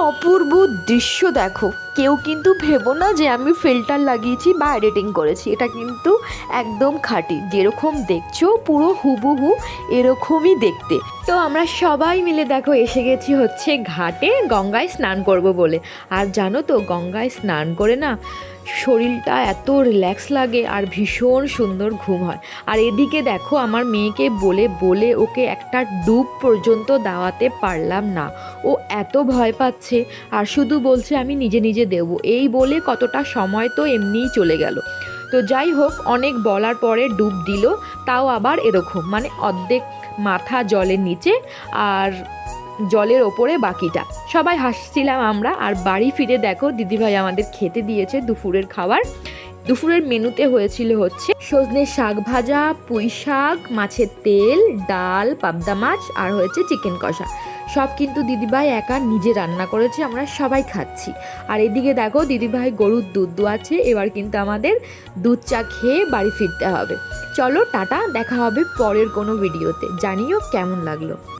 অপূর্ব দৃশ্য দেখো। কেউ কিন্তু ভেবো না যে আমি ফিল্টার লাগিয়েছি বা এডিটিং করেছি, এটা কিন্তু একদম খাঁটি, যেরকম দেখছো পুরো হুবহু এরকমই দেখতে। তো আমরা সবাই মিলে দেখো এসে গেছি হচ্ছে ঘাটে গঙ্গায় স্নান করব বলে। আর জানো তো গঙ্গায় স্নান করে না শরীরটা এত রিল্যাক্স লাগে আর ভীষণ সুন্দর ঘুম হয়। আর এদিকে দেখো আমার মেয়েকে বলে বলে ওকে একটা ডুব পর্যন্ত দাওয়াতে পারলাম না, ও এত ভয় পাচ্ছে আর শুধু বলছে আমি নিজে নিজে দেব, এই বলে কতটা সময় তো এমনিই চলে গেল। তো যাই হোক, অনেক বলার পরে ডুব দিল, তাও আবার এরকম মানে অর্ধেক মাথা জলের নিচে আর জলের ওপরে বাকিটা। সবাই হাসছিলাম আমরা। আর বাড়ি ফিরে দেখো দিদিভাই আমাদের খেতে দিয়েছে দুপুরের খাবার। দুপুরের মেনুতে হয়েছিল হচ্ছে সজনে শাক ভাজা, পুঁই শাক, মাছের তেল, ডাল, পাবদা মাছ আর হয়েছে চিকেন কষা। সব কিন্তু দিদিভাই একা নিজে রান্না করেছে, আমরা সবাই খাচ্ছি। আর এদিকে দেখো দিদিভাই গরুর দুধ দোয়াচ্ছে, এবার কিন্তু আমাদের দুধ চা খেয়ে বাড়ি ফিরতে হবে। চলো টাটা, দেখা হবে পরের কোনো ভিডিওতে, জানিও কেমন লাগলো।